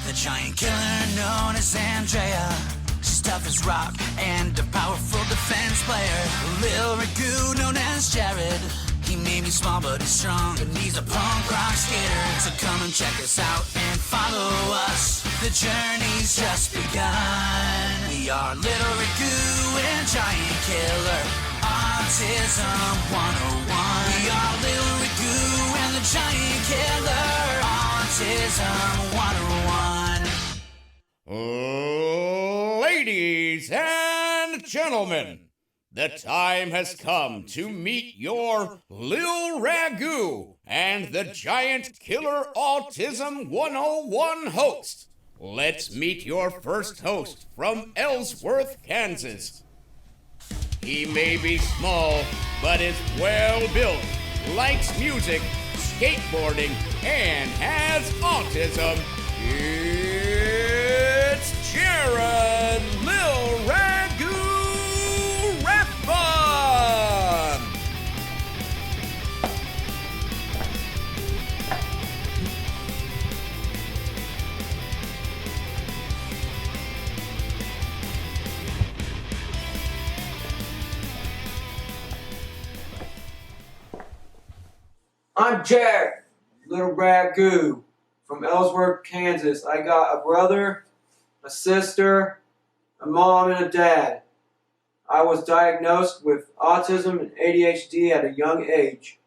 The giant killer known as Andrea. She's tough as rock and a powerful defense player. Lil Ragu known as Jared. He may be small but he's strong, and he's a punk rock skater. So come and check us out and follow us. The journey's just begun. We are Lil Ragu and Giant Killer. Autism 101. We are Lil Ragu and the Giant Killer. Autism 101. Ladies and gentlemen, the time has come to meet your Lil Ragu and the Giant Killer Autism 101 host. Let's meet your first host from Ellsworth, Kansas. He may be small, but is well built, likes music, skateboarding, and has autism. It's Jared Lil Ragu Rathbun! I'm Jared, Lil Ragu, from Ellsworth, Kansas. I got a brother, a sister, a mom, and a dad. I was diagnosed with autism and ADHD at a young age.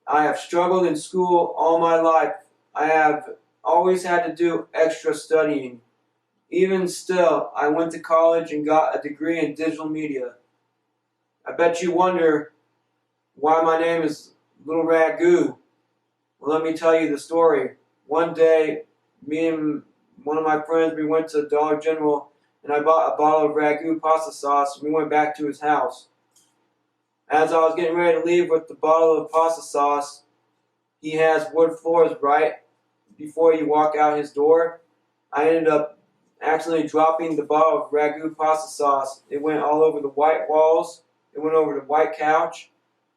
I have struggled in school all my life. I have always had to do extra studying. Even still, I went to college and got a degree in digital media. I bet you wonder why my name is Lil Ragu. Well, let me tell you the story. One day, me and one of my friends, we went to Dollar General and I bought a bottle of Ragu pasta sauce and we went back to his house. As I was getting ready to leave with the bottle of pasta sauce, he has wood floors right before you walk out his door. I ended up accidentally dropping the bottle of Ragu pasta sauce. It went all over the white walls. It went over the white couch,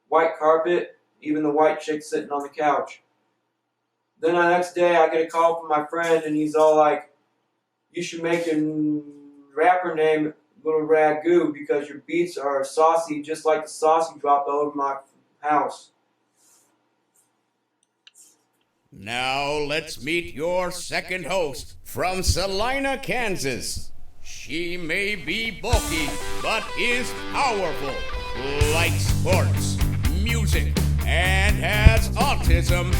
white carpet, even the white chick sitting on the couch. Then the next day I get a call from my friend and he's all like, you should make your rapper name Lil Ragu because your beats are saucy just like the sauce you dropped all over my house. Now let's meet your second host from Salina, Kansas. She may be bulky, but is powerful, likes sports, music, and has autism.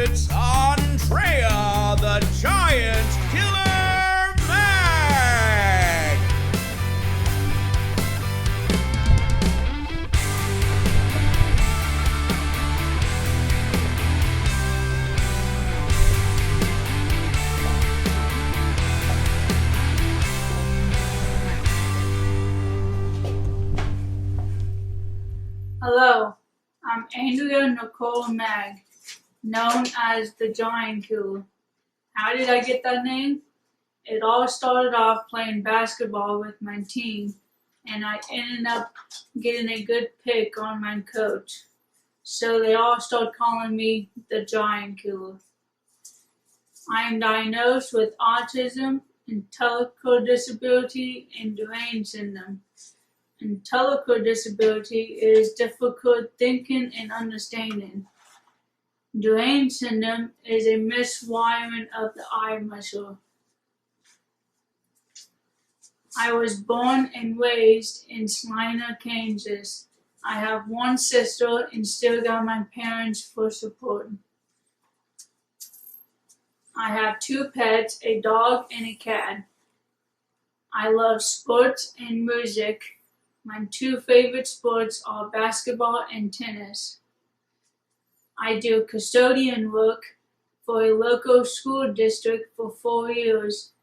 It's Andrea, the Giant Killer Mag! Hello, I'm Andrea Nicole Mag, known as the Giant Killer. How did I get that name? It all started off playing basketball with my team, and I ended up getting a good pick on my coach. So they all started calling me the Giant Killer. I am diagnosed with autism, intellectual disability, and Duane syndrome. Intellectual disability is difficult thinking and understanding. Duane syndrome is a miswiring of the eye muscle. I was born and raised in Salina, Kansas. I have one sister and still got my parents for support. I have two pets, a dog and a cat. I love sports and music. My two favorite sports are basketball and tennis. I do custodian work for a local school district for 4 years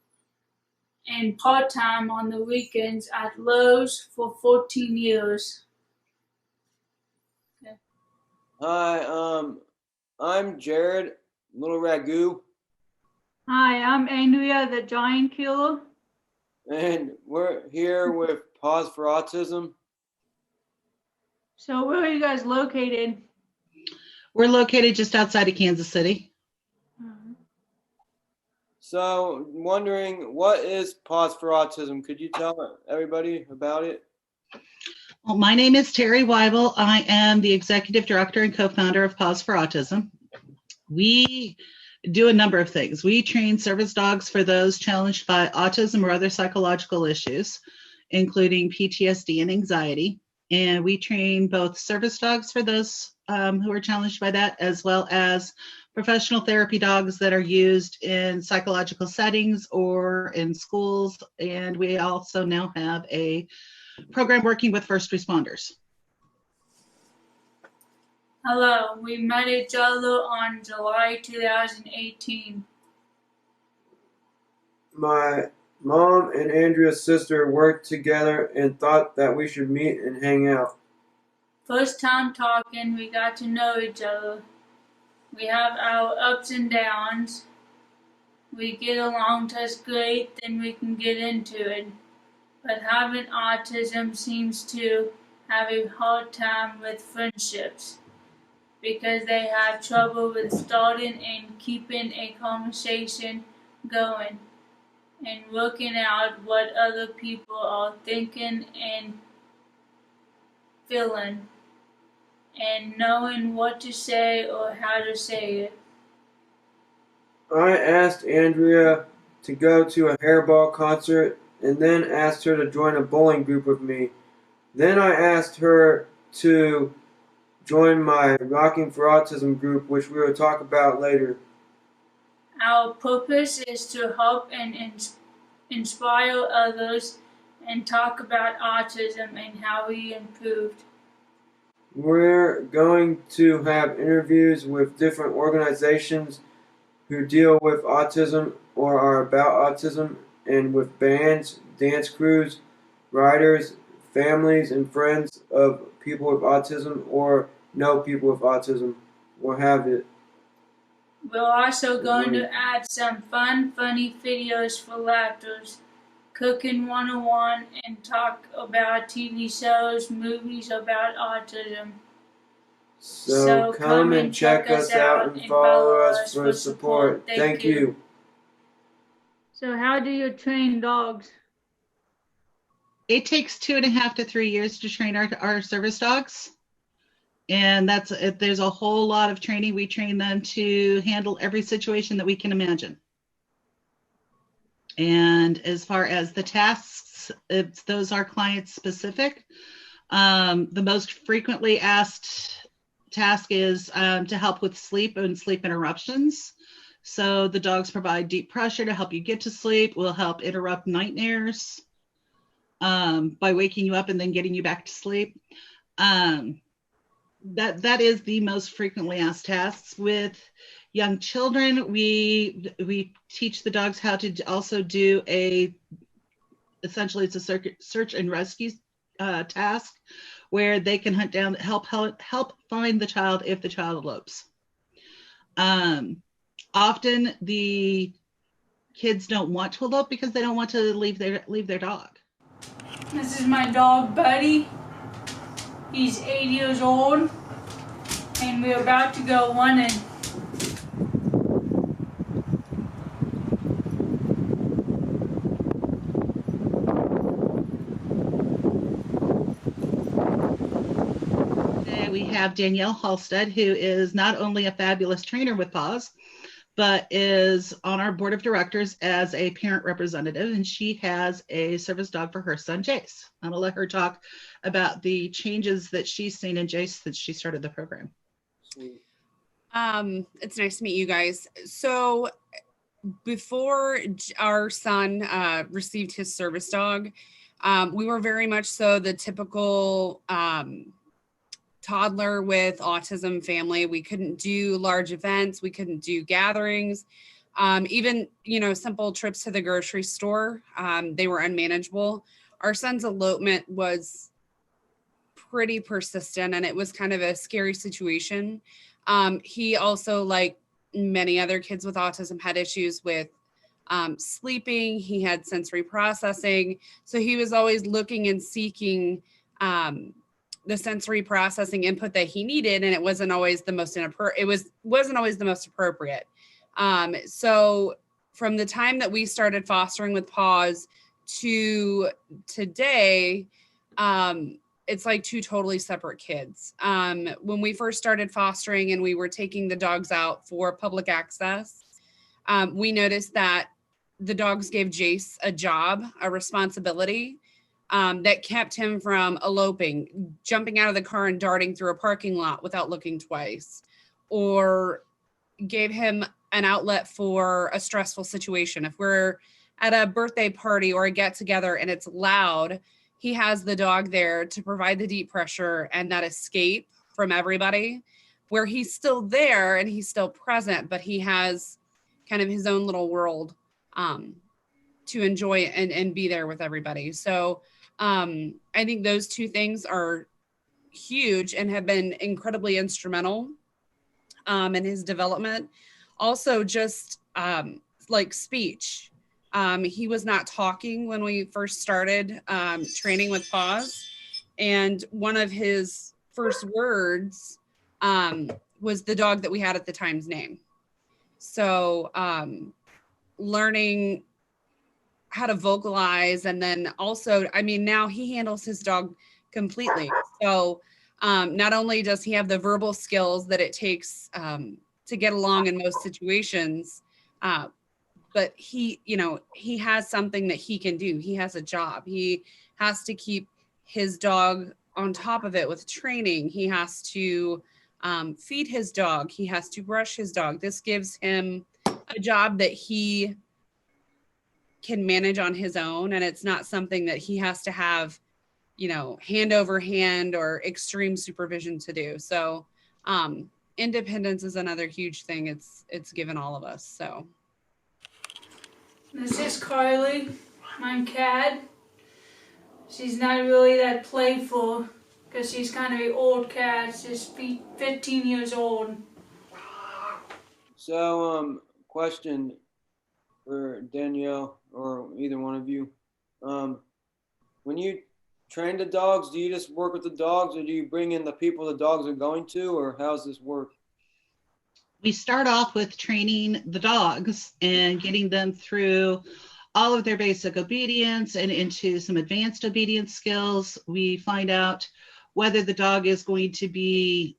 and part-time on the weekends at Lowe's for 14 years. Okay. Hi, I'm Jared, Lil Ragu, Hi, I'm Andrea, the Giant Killer. and we're here with Paws for Autism. So where are you guys located? We're located just outside of Kansas City. So, wondering, what is Paws for Autism? Could you tell everybody about it? Well, my name is Terry Weibel. I am the executive director and co-founder of Paws for Autism. We do a number of things. We train service dogs for those challenged by autism or other psychological issues, including PTSD and anxiety. And we train both service dogs for those who are challenged by that, as well as professional therapy dogs that are used in psychological settings or in schools. And we also now have a program working with first responders. Hello, we met each other on July 2018. My mom and Andrea's sister worked together and thought that we should meet and hang out. First time talking, we got to know each other. We have our ups and downs. We get along just great, then we can get into it. But having autism seems to have a hard time with friendships because they have trouble with starting and keeping a conversation going and working out what other people are thinking and feeling and knowing what to say or how to say it. I asked Andrea to go to a hairball concert and then asked her to join a bowling group with me. Then I asked her to join my Rocking for Autism group, which we will talk about later. Our purpose is to help and inspire others and talk about autism and how we improved. We're going to have interviews with different organizations who deal with autism or are about autism, and with bands, dance crews, writers, families, and friends of people with autism or know people with autism or have it. We're also going to add some funny videos for laughters, cooking 101, and talk about TV shows, movies about autism. So come and check us out and follow us for support. Thank you. So how do you train dogs? It takes 2.5 to 3 years to train our service dogs. And there's a whole lot of training. We train them to handle every situation that we can imagine. And as far as the tasks, those are client specific. The most frequently asked task is to help with sleep and sleep interruptions. So the dogs provide deep pressure to help you get to sleep. Will help interrupt nightmares by waking you up and then getting you back to sleep. That is the most frequently asked tasks. With young children, we teach the dogs how to also do essentially it's a search and rescue task where they can hunt down, help find the child if the child elopes. Often the kids don't want to elope because they don't want to leave their dog. This is my dog, Buddy. He's 8 years old, and we're about to go running. Today we have Danielle Halstead, who is not only a fabulous trainer with Paws, but is on our board of directors as a parent representative, and she has a service dog for her son, Jace. I'm gonna let her talk about the changes that she's seen in Jace since she started the program. It's nice to meet you guys. So before our son received his service dog, we were very much so the typical toddler with autism family. We couldn't do large events. We couldn't do gatherings. Even, simple trips to the grocery store, they were unmanageable. Our son's elopement was pretty persistent, and it was kind of a scary situation. He also, like many other kids with autism, had issues with sleeping. He had sensory processing. So he was always looking and seeking the sensory processing input that he needed, and it wasn't always the most appropriate. So from the time that we started fostering with Paws to today, it's like two totally separate kids. When we first started fostering and we were taking the dogs out for public access, we noticed that the dogs gave Jace a job, a responsibility, that kept him from eloping, jumping out of the car and darting through a parking lot without looking twice, or gave him an outlet for a stressful situation. If we're at a birthday party or a get together and it's loud, he has the dog there to provide the deep pressure and that escape from everybody, where he's still there and he's still present, but he has kind of his own little world to enjoy and be there with everybody. So I think those two things are huge and have been incredibly instrumental in his development. Also, just like speech. He was not talking when we first started training with Paws. And one of his first words was the dog that we had at the time's name. So learning how to vocalize, and then also, I mean, now he handles his dog completely. So not only does he have the verbal skills that it takes to get along in most situations, but he, you know, he has something that he can do. He has a job. He has to keep his dog on top of it with training. He has to feed his dog. He has to brush his dog. This gives him a job that he can manage on his own. And it's not something that he has to have, you know, hand over hand or extreme supervision to do. So independence is another huge thing it's given all of us. So This is Carly, my cat. She's not really that playful because she's kind of an old cat. She's 15 years old. So, question for Danielle or either one of you. When you train the dogs, do you just work with the dogs, or do you bring in the people the dogs are going to, or how's this work? We start off with training the dogs and getting them through all of their basic obedience and into some advanced obedience skills. We find out whether the dog is going to be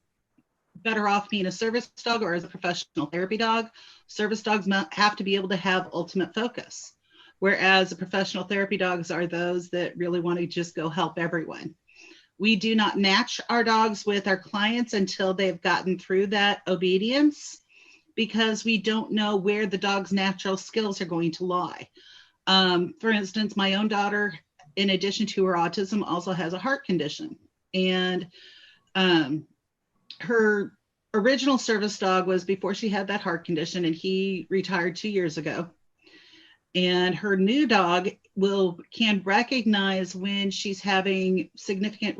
better off being a service dog or as a professional therapy dog. Service dogs have to be able to have ultimate focus, whereas the professional therapy dogs are those that really want to just go help everyone. We do not match our dogs with our clients until they've gotten through that obedience, because we don't know where the dog's natural skills are going to lie. For instance, my own daughter, in addition to her autism, also has a heart condition. And her original service dog was before she had that heart condition, and he retired 2 years ago. And her new dog can recognize when she's having significant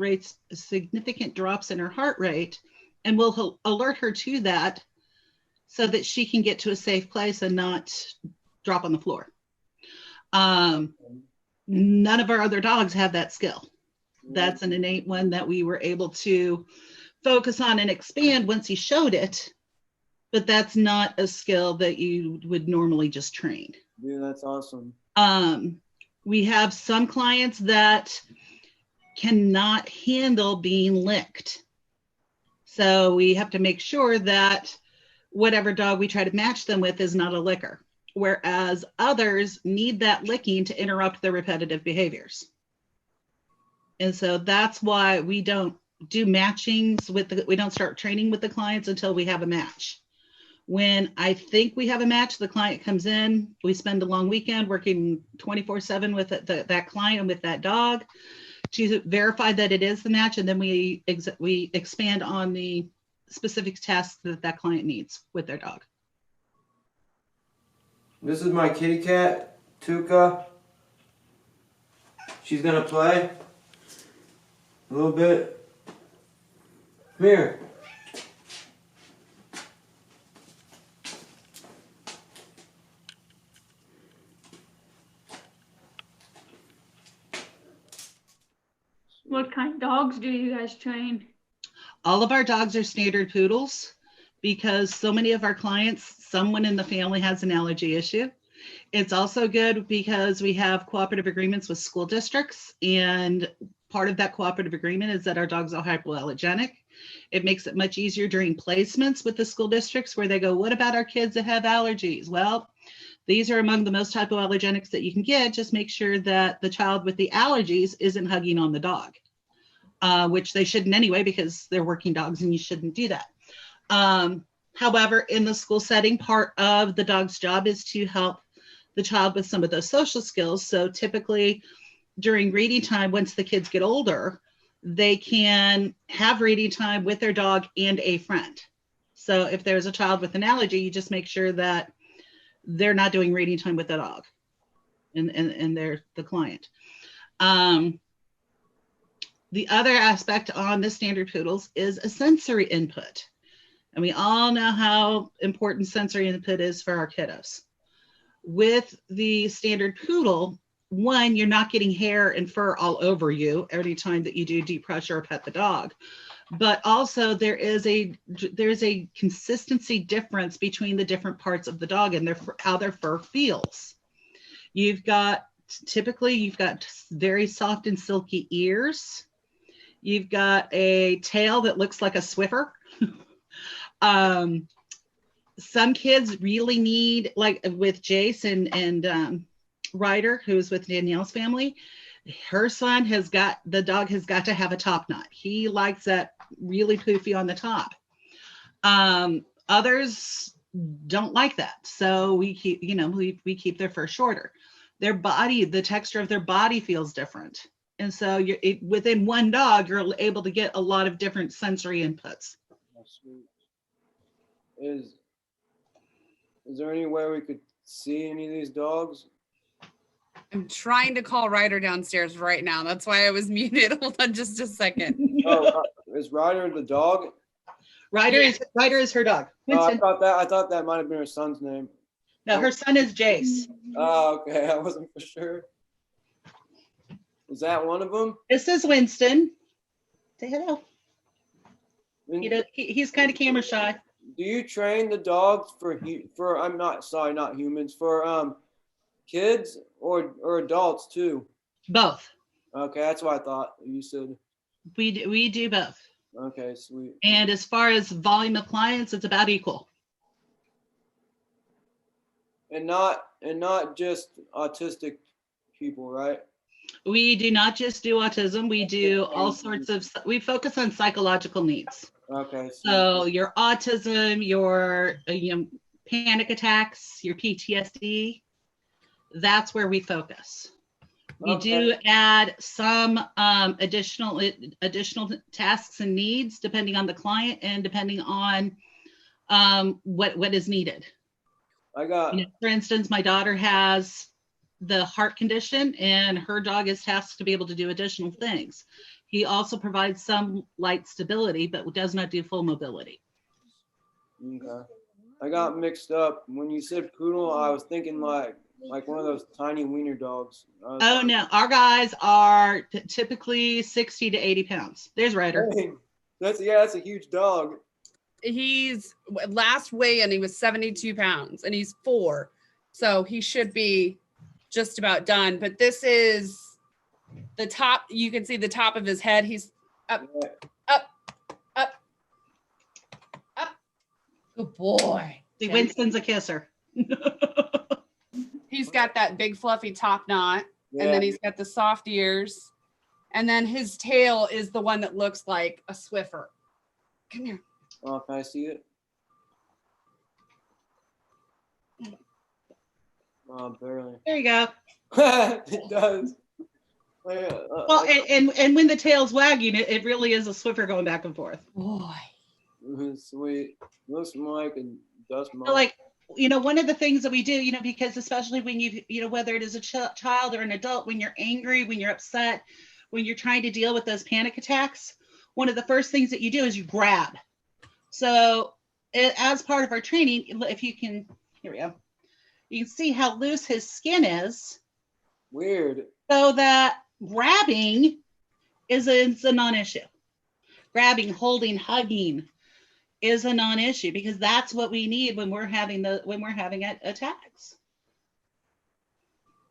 drops in her heart rate, and will alert her to that so that she can get to a safe place and not drop on the floor. None of our other dogs have that skill. That's an innate one that we were able to focus on and expand once he showed it, but that's not a skill that you would normally just train. Yeah, that's awesome. We have some clients that cannot handle being licked. So we have to make sure that whatever dog we try to match them with is not a licker, whereas others need that licking to interrupt their repetitive behaviors. And so that's why we don't do matchings we don't start training with the clients until we have a match. When I think we have a match, the client comes in, we spend a long weekend working 24/7 with that client and with that dog to verify that it is the match, and then we expand on the specific tasks that client needs with their dog. This is my kitty cat, Tuka. She's gonna play a little bit. Come here. What kind of dogs do you guys train? All of our dogs are standard poodles because so many of our clients, someone in the family has an allergy issue. It's also good because we have cooperative agreements with school districts, and part of that cooperative agreement is that our dogs are hypoallergenic. It makes it much easier during placements with the school districts where they go, what about our kids that have allergies? Well, these are among the most hypoallergenics that you can get. Just make sure that the child with the allergies isn't hugging on the dog, which they shouldn't anyway, because they're working dogs and you shouldn't do that. However, in the school setting, part of the dog's job is to help the child with some of those social skills. So typically during reading time, once the kids get older, they can have reading time with their dog and a friend. So if there's a child with an allergy, you just make sure that they're not doing reading time with the dog and they're the client. The other aspect on the standard poodles is a sensory input. And we all know how important sensory input is for our kiddos. With the standard poodle, one, you're not getting hair and fur all over you every time that you do deep pressure or pet the dog. But also there's a consistency difference between the different parts of the dog and how their fur feels. Typically you've got very soft and silky ears. You've got a tail that looks like a Swiffer. Some kids really need, like with Jace and Ryder, who's with Danielle's family, the dog has got to have a top knot. He likes that really poofy on the top. Others don't like that. So we keep, we keep their fur shorter. Their body, the texture of their body feels different. And so within one dog, you're able to get a lot of different sensory inputs. Is there any way we could see any of these dogs? I'm trying to call Ryder downstairs right now. That's why I was muted. Hold on just a second. Oh, is Ryder the dog? Ryder is her dog. Winston. I thought that might have been her son's name. No, her son is Jace. Oh, okay. I wasn't for sure. Is that one of them? This is Winston. Say hello. He's kind of camera shy. Do you train the dogs for not humans, for kids or adults too? Both. Okay, that's what I thought you said. We do both. Okay, sweet. And as far as volume of clients, it's about equal. And not just autistic people, right? We do not just do autism. We do all sorts of, we focus on psychological needs. Okay. Sweet. So your autism, your panic attacks, your PTSD, that's where we focus. We do add some additional tasks and needs depending on the client and depending on what is needed. For instance, my daughter has the heart condition and her dog is tasked to be able to do additional things. He also provides some light stability, but does not do full mobility. Okay. I got mixed up. When you said poodle, I was thinking like one of those tiny wiener dogs. Oh no, our guys are typically 60 to 80 pounds. There's Ryder. Dang. That's a huge dog. He's last weigh-in, he was 72 pounds and he's 4. So he should be just about done. But this is the top. You can see the top of his head. He's up. Good boy. See, Winston's a kisser. He's got that big fluffy top knot, and then he's got the soft ears, and then his tail is the one that looks like a Swiffer. Come here. Oh, can I see it? Oh, barely. There you go. It does. Well, and when the tail's wagging, it really is a Swiffer going back and forth. Boy. Sweet. Looks more like a dust mite. Like, one of the things that we do, because especially when whether it is a child or an adult, when you're angry, when you're upset, when you're trying to deal with those panic attacks, one of the first things that you do is you grab. So as part of our training, if you can, here we go. You can see how loose his skin is. Weird. So that grabbing is a non-issue. Grabbing, holding, hugging is a non-issue because that's what we need when we're having attacks.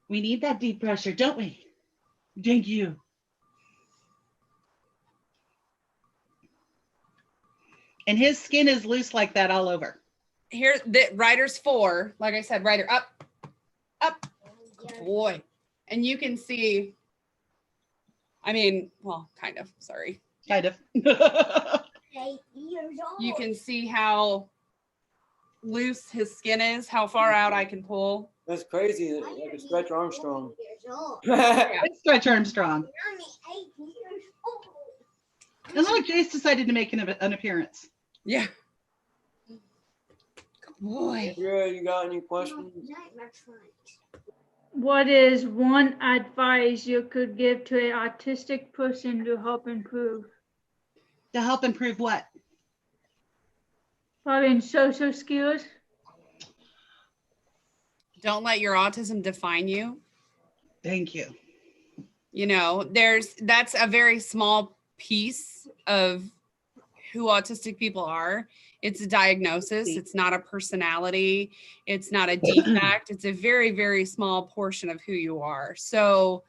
We need that deep pressure, don't we? Thank you. And his skin is loose like that all over. Here, the rider's 4. Like I said, rider up, up. Good boy. And you can see, I mean, well, kind of, sorry. Kind of. You can see how loose his skin is, how far out I can pull. That's crazy. Like a Stretch Armstrong. It's Stretch Armstrong. And look, Jace decided to make an appearance. Yeah. Good boy. Yeah, you got any questions? What is one advice you could give to an autistic person to help improve? To help improve what? Probably in social skills. Don't let your autism define you. Thank you. You know, that's a very small piece of who autistic people are. It's a diagnosis. It's not a personality. It's not a defect. It's a very, very small portion of who you are. So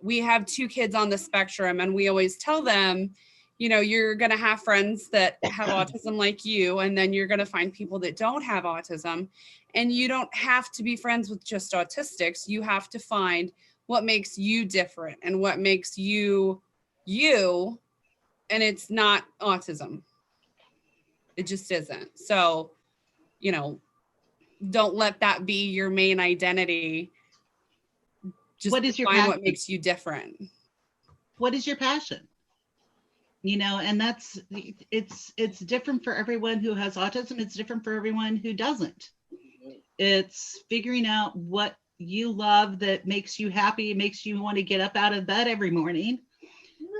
we have 2 kids on the spectrum, and we always tell them, you know, you're going to have friends that have autism like you, and then you're going to find people that don't have autism. And you don't have to be friends with just autistics. You have to find what makes you different and what makes you you. And it's not autism. It just isn't. So, you know, don't let that be your main identity. Just What is your find passion? what makes you different. What is your passion? You know, and it's different for everyone who has autism. It's different for everyone who doesn't. It's figuring out what you love that makes you happy, makes you want to get up out of bed every morning,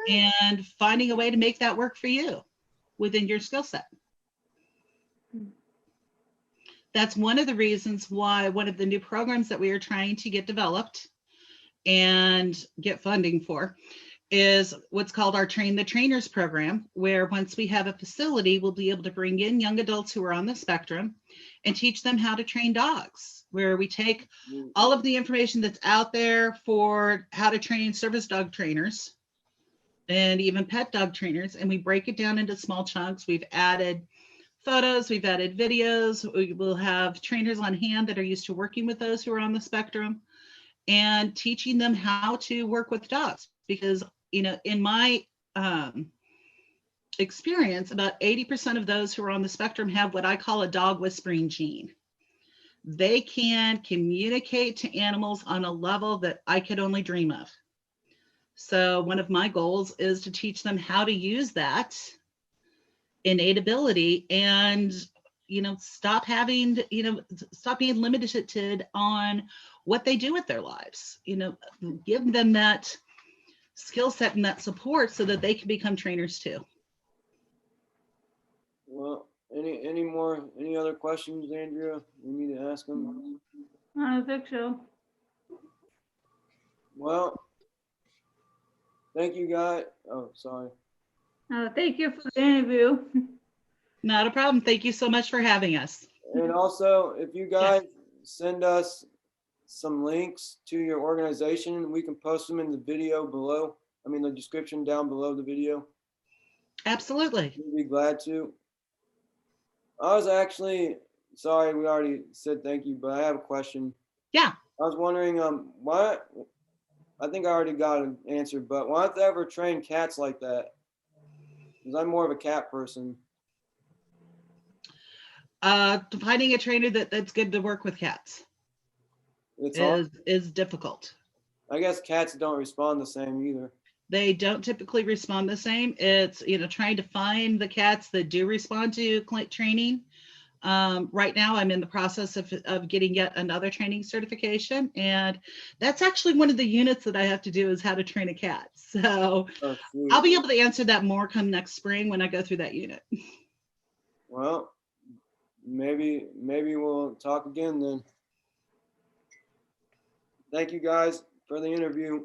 and finding a way to make that work for you within your skill set. That's one of the reasons why one of the new programs that we are trying to get developed and get funding for is what's called our Train the Trainers program, where once we have a facility, we'll be able to bring in young adults who are on the spectrum and teach them how to train dogs, where we take all of the information that's out there for how to train service dog trainers and even pet dog trainers, and we break it down into small chunks. We've added photos, we've added videos, we will have trainers on hand that are used to working with those who are on the spectrum and teaching them how to work with dogs. Because, you know, in my experience, about 80% of those who are on the spectrum have what I call a dog whispering gene. They can communicate to animals on a level that I could only dream of. So one of my goals is to teach them how to use that innate ability and, you know, stop being limited on what they do with their lives. You know, give them that skill set and that support so that they can become trainers too. Well, any other questions, Andrea? We need to ask them. I don't think so. Well, thank you, guys. Oh, sorry. Thank you for the interview. Not a problem. Thank you so much for having us. And also, if you guys send us some links to your organization, we can post them in the video below. I mean, the description down below the video. Absolutely. We'd be glad to. I was actually, sorry, we already said thank you, but I have a question. Yeah. I was wondering, why, I think I already got an answer, but why don't they ever train cats like that? Because I'm more of a cat person. Finding a trainer that's good to work with cats is difficult. I guess cats don't respond the same either. They don't typically respond the same. It's, you know, trying to find the cats that do respond to training. Right now, I'm in the process of getting yet another training certification. And that's actually one of the units that I have to do is how to train a cat. So I'll be able to answer that more come next spring when I go through that unit. Well, maybe we'll talk again then. Thank you guys for the interview.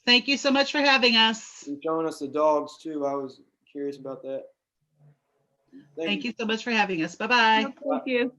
Thank you so much for having us. And showing us the dogs too. I was curious about that. Thank you so much for having us. Bye-bye. Thank you.